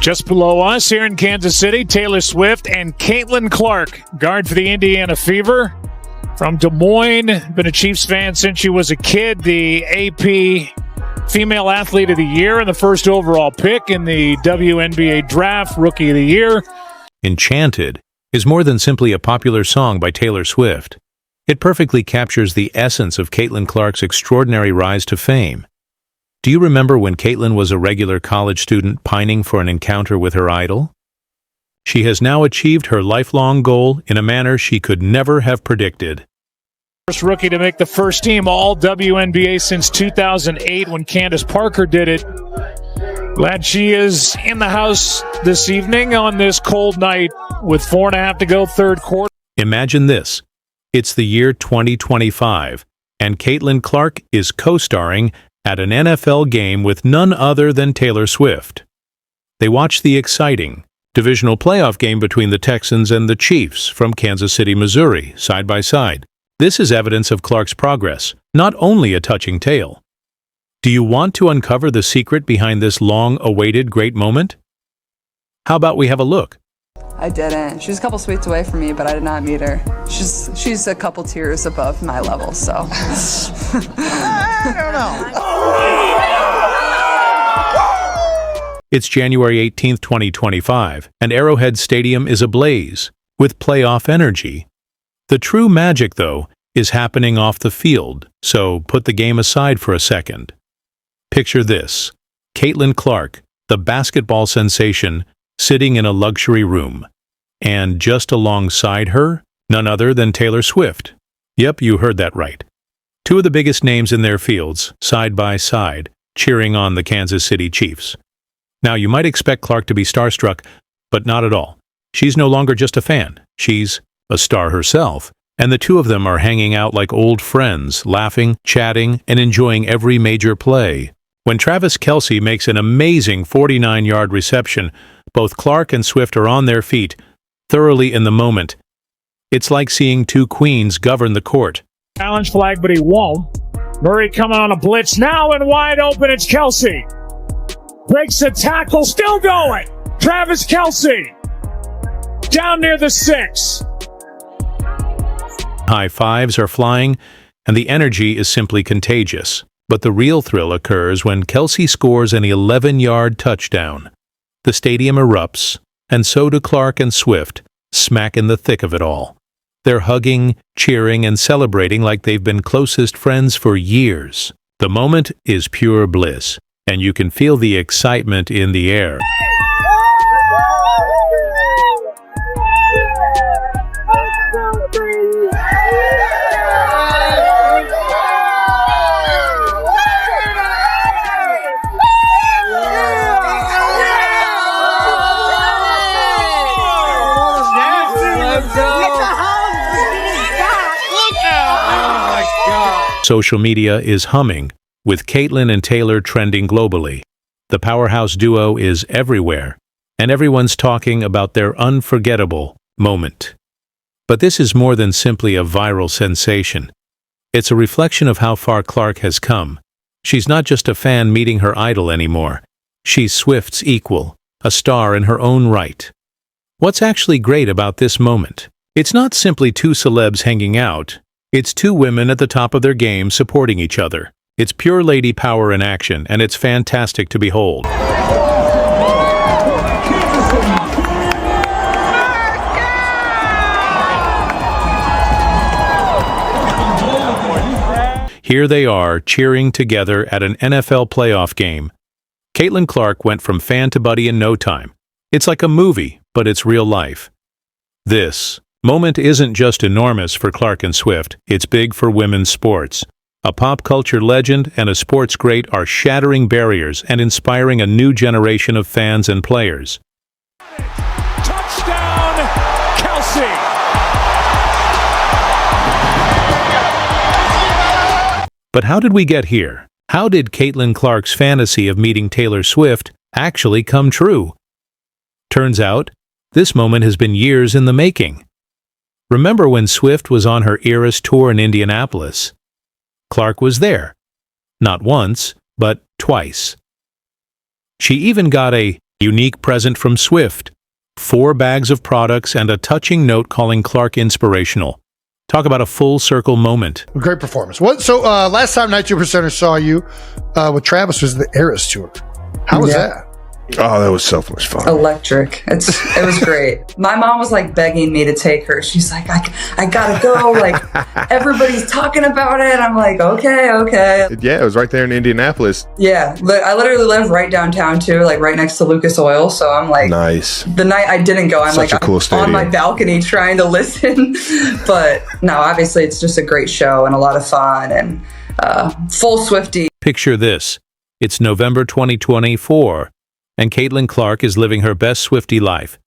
Just below us here in Kansas City, Taylor Swift and Caitlin Clark, guard for the Indiana Fever. From Des Moines, been a Chiefs fan since she was a kid. The AP Female Athlete of the Year and the first overall pick in the WNBA draft, Rookie of the Year. Enchanted is more than simply a popular song by Taylor Swift. It perfectly captures the essence of Caitlin Clark's extraordinary rise to fame. Do you remember when Caitlin was a regular college student pining for an encounter with her idol? She has now achieved her lifelong goal in a manner she could never have predicted. First rookie to make the first team all WNBA since 2008 when Candace Parker did it. Glad she is in the house this evening on this cold night with 4.5 to go, third quarter. Imagine this. It's the year 2025, and Caitlin Clark is co-starring at an NFL game with none other than Taylor Swift. They watch the exciting divisional playoff game between the Texans and the Chiefs from Kansas City, Missouri, side by side. This is evidence of Clark's progress, not only a touching tale. Do you want to uncover the secret behind this long-awaited great moment? How about we have a look? I didn't. She was a couple suites away from me, but I did not meet her. She's a couple tiers above my level, so. I don't know. It's January 18, 2025, and Arrowhead Stadium is ablaze with playoff energy. The true magic, though, is happening off the field, so put the game aside for a second. Picture this: Caitlin Clark, the basketball sensation, sitting in a luxury room, and just alongside her, none other than Taylor Swift. Yep, you heard that right. Two of the biggest names in their fields, side by side, cheering on the Kansas City Chiefs. Now, you might expect Clark to be starstruck, but not at all. She's no longer just a fan. She's a star herself, and the two of them are hanging out like old friends, laughing, chatting, and enjoying every major play. When Travis Kelce makes an amazing 49-yard reception, both Clark and Swift are on their feet, thoroughly in the moment. It's like seeing two queens govern the court. Challenge flag, but he won't. Murray coming on a blitz now and wide open. It's Kelce. Breaks the tackle, still going. Travis Kelce down near the 6. High fives are flying, and the energy is simply contagious. But the real thrill occurs when Kelce scores an 11-yard touchdown. The stadium erupts, and so do Clark and Swift, smack in the thick of it all. They're hugging, cheering, and celebrating like they've been closest friends for years. The moment is pure bliss, and you can feel the excitement in the air. Social media is humming, with Caitlin and Taylor trending globally. The powerhouse duo is everywhere, and everyone's talking about their unforgettable moment. But this is more than simply a viral sensation. It's a reflection of how far Clark has come. She's not just a fan meeting her idol anymore. She's Swift's equal, a star in her own right. What's actually great about this moment? It's not simply two celebs hanging out. It's two women at the top of their game supporting each other. It's pure lady power in action, and it's fantastic to behold. Here they are, cheering together at an NFL playoff game. Caitlin Clark went from fan to buddy in no time. It's like a movie, but it's real life. This moment isn't just enormous for Clark and Swift, it's big for women's sports. A pop culture legend and a sports great are shattering barriers and inspiring a new generation of fans and players. Touchdown, Kelce! But how did we get here? How did Caitlin Clark's fantasy of meeting Taylor Swift actually come true? Turns out, this moment has been years in the making. Remember when Swift was on her Eras tour in Indianapolis? Clark was there. Not once, but twice. She even got a Unique present from Swift. 4 bags of products and a touching note calling Clark inspirational. Talk about a full circle moment. Great performance. So last time Night 2% saw you with Travis was the Eras Tour. How was that? Oh, that was so much fun. Electric. It was great. My mom was like begging me to take her. She's like, I gotta go. Like, everybody's talking about it. I'm like, okay. Yeah, it was right there in Indianapolis. Yeah, I literally live right downtown too, like right next to Lucas Oil. So I'm like, nice. The night I didn't go, I'm Such like a cool stadium. on my balcony trying to listen. But no, obviously it's just a great show and a lot of fun and full Swifty. Picture this. It's November 2024. And Caitlin Clark is living her best Swifty life.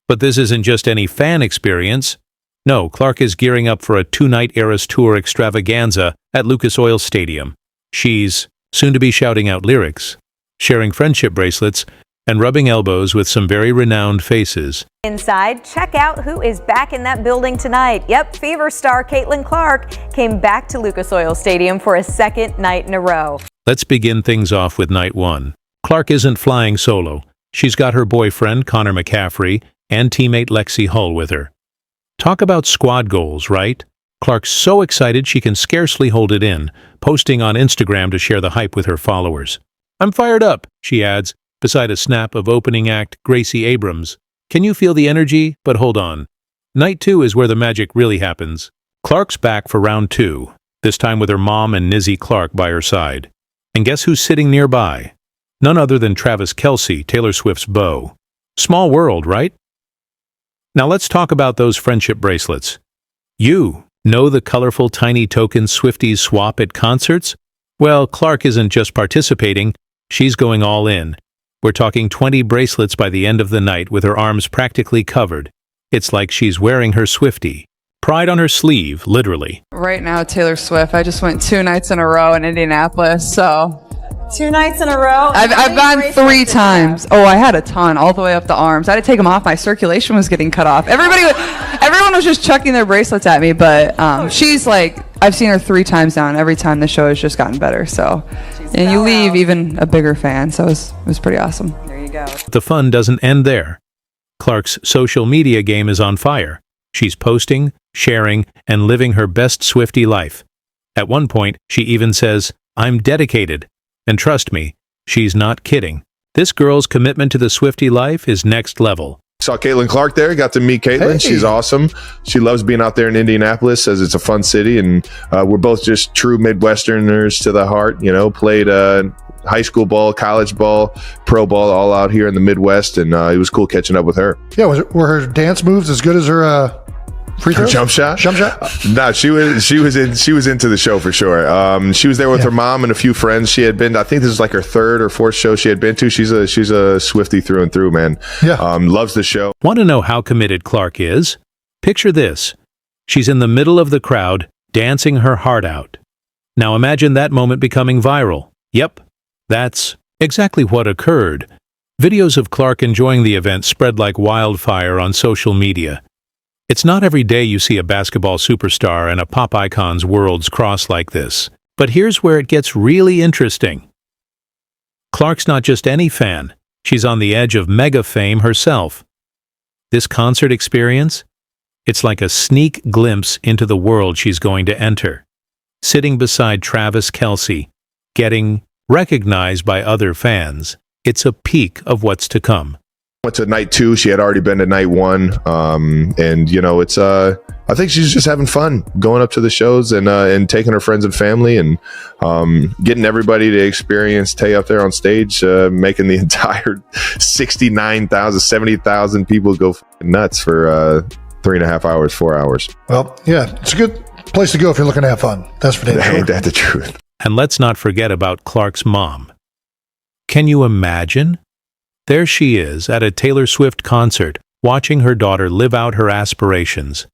But this isn't just any fan experience. No, Clark is gearing up for a 2-night Eras Tour extravaganza at Lucas Oil Stadium. She's soon to be shouting out lyrics, sharing friendship bracelets, and rubbing elbows with some very renowned faces. Inside, check out who is back in that building tonight. Yep, Fever star Caitlin Clark came back to Lucas Oil Stadium for a second night in a row. Let's begin things off with night 1. Clark isn't flying solo. She's got her boyfriend, Connor McCaffrey, and teammate Lexi Hull with her. Talk about squad goals, right? Clark's so excited she can scarcely hold it in, posting on Instagram to share the hype with her followers. "I'm fired up," she adds, beside a snap of opening act Gracie Abrams. Can you feel the energy? But hold on. Night 2 is where the magic really happens. Clark's back for round 2, this time with her mom and Nizzy Clark by her side. And guess who's sitting nearby? None other than Travis Kelce, Taylor Swift's beau. Small world, right? Now let's talk about those friendship bracelets. You know the colorful tiny tokens Swifties swap at concerts? Well, Clark isn't just participating, she's going all in. We're talking 20 bracelets by the end of the night with her arms practically covered. It's like she's wearing her Swifty. Pride on her sleeve, literally. Right now, Taylor Swift. I just went 2 nights in a row in Indianapolis, so 2 nights in a row. I've gone 3 times. Oh, I had a ton all the way up the arms. I had to take them off. My circulation was getting cut off. Everyone was just chucking their bracelets at me, but she's like, I've seen her 3 times now, and every time the show has just gotten better. So, and you leave even a bigger fan. So it was pretty awesome. There you go. The fun doesn't end there. Clark's social media game is on fire. She's posting, sharing, and living her best Swifty life. At one point, she even says, "I'm dedicated." And trust me, she's not kidding. This girl's commitment to the Swifty life is next level. Saw Caitlin Clark there. Got to meet Caitlin. Hey. She's awesome. She loves being out there in Indianapolis, says it's a fun city. And we're both just true Midwesterners to the heart. You know, played high school ball, college ball, pro ball, all out here in the Midwest. And it was cool catching up with her. Yeah, were her dance moves as good as her free throws? Jump shot? Jump shot? No, she was into the show for sure. She was there with her mom and a few friends. She had been, I think this is like her 3rd or 4th show she had been to. She's a Swiftie through and through, man. Yeah. Loves the show. Want to know how committed Clark is? Picture this. She's in the middle of the crowd, dancing her heart out. Now imagine that moment becoming viral. Yep, that's exactly what occurred. Videos of Clark enjoying the event spread like wildfire on social media. It's not every day you see a basketball superstar and a pop icon's worlds cross like this. But here's where it gets really interesting. Clark's not just any fan. She's on the edge of mega fame herself. This concert experience? It's like a sneak glimpse into the world she's going to enter. Sitting beside Travis Kelce, getting recognized by other fans. It's a peek of what's to come. Went to night 2. She had already been to night 1. And you know, it's I think she's just having fun going up to the shows and taking her friends and family and getting everybody to experience Tay up there on stage, making the entire 69,000, 70,000 people go nuts for 3.5 hours, 4 hours. Well, yeah, it's a good place to go if you're looking to have fun. That's for damn sure. Ain't that the truth? And let's not forget about Clark's mom. Can you imagine? There she is at a Taylor Swift concert, watching her daughter live out her aspirations.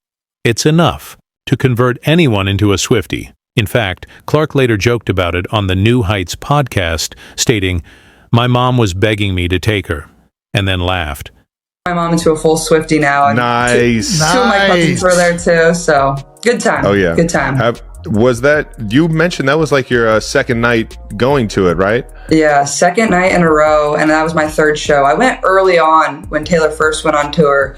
It's enough to convert anyone into a Swiftie. In fact, Clark later joked about it on the New Heights podcast, stating, "My mom was begging me to take her," and then laughed. My mom into a full Swiftie now. And Nice. Two of my cousins were there too, so good time. Oh yeah, good time. Was that, you mentioned that was like your second night going to it, right? Yeah, second night in a row, and that was my third show. I went early on when Taylor first went on tour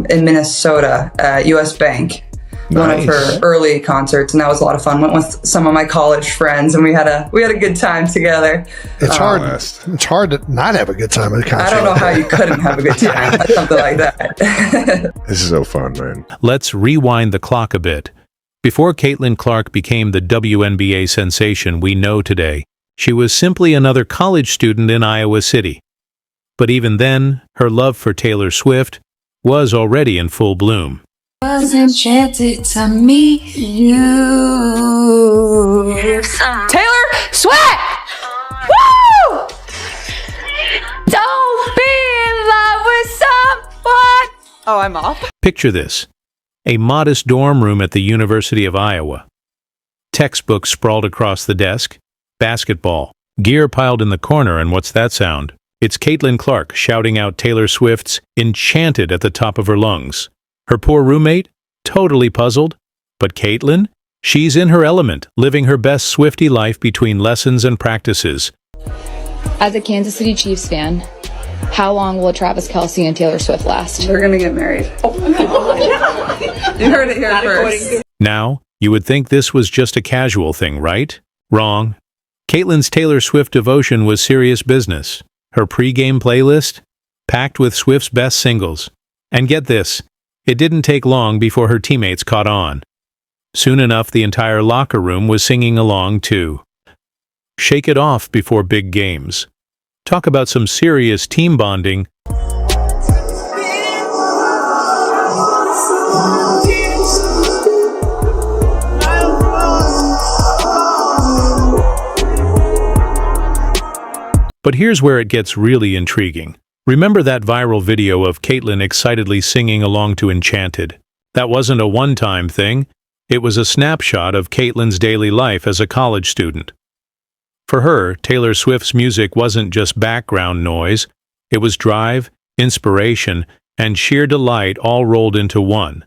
in Minnesota at US Bank. One of her early concerts, and that was a lot of fun. Went with some of my college friends, and we had a good time together. It's hard. It's hard to not have a good time at a concert. I don't know how you couldn't have a good time at something like that. This is so fun, man. Let's rewind the clock a bit. Before Caitlin Clark became the WNBA sensation we know today, she was simply another college student in Iowa City. But even then, her love for Taylor Swift was already in full bloom. Was enchanted to meet you. Taylor Swift! Woo! Don't be in love with someone. Oh, I'm off. Picture this. A modest dorm room at the University of Iowa. Textbooks sprawled across the desk, basketball, gear piled in the corner, and what's that sound? It's Caitlin Clark shouting out Taylor Swift's Enchanted at the top of her lungs. Her poor roommate? Totally puzzled. But Caitlin? She's in her element, living her best Swifty life between lessons and practices. As a Kansas City Chiefs fan, how long will Travis Kelce and Taylor Swift last? They're gonna get married. You heard it here first. Now, you would think this was just a casual thing, right? Wrong. Caitlin's Taylor Swift devotion was serious business. Her pre-game playlist? Packed with Swift's best singles. And get this, it didn't take long before her teammates caught on. Soon enough, the entire locker room was singing along too. Shake it off before big games. Talk about some serious team bonding. But here's where it gets really intriguing. Remember that viral video of Caitlin excitedly singing along to Enchanted? That wasn't a one-time thing. It was a snapshot of Caitlin's daily life as a college student. For her, Taylor Swift's music wasn't just background noise. It was drive, inspiration, and sheer delight all rolled into one.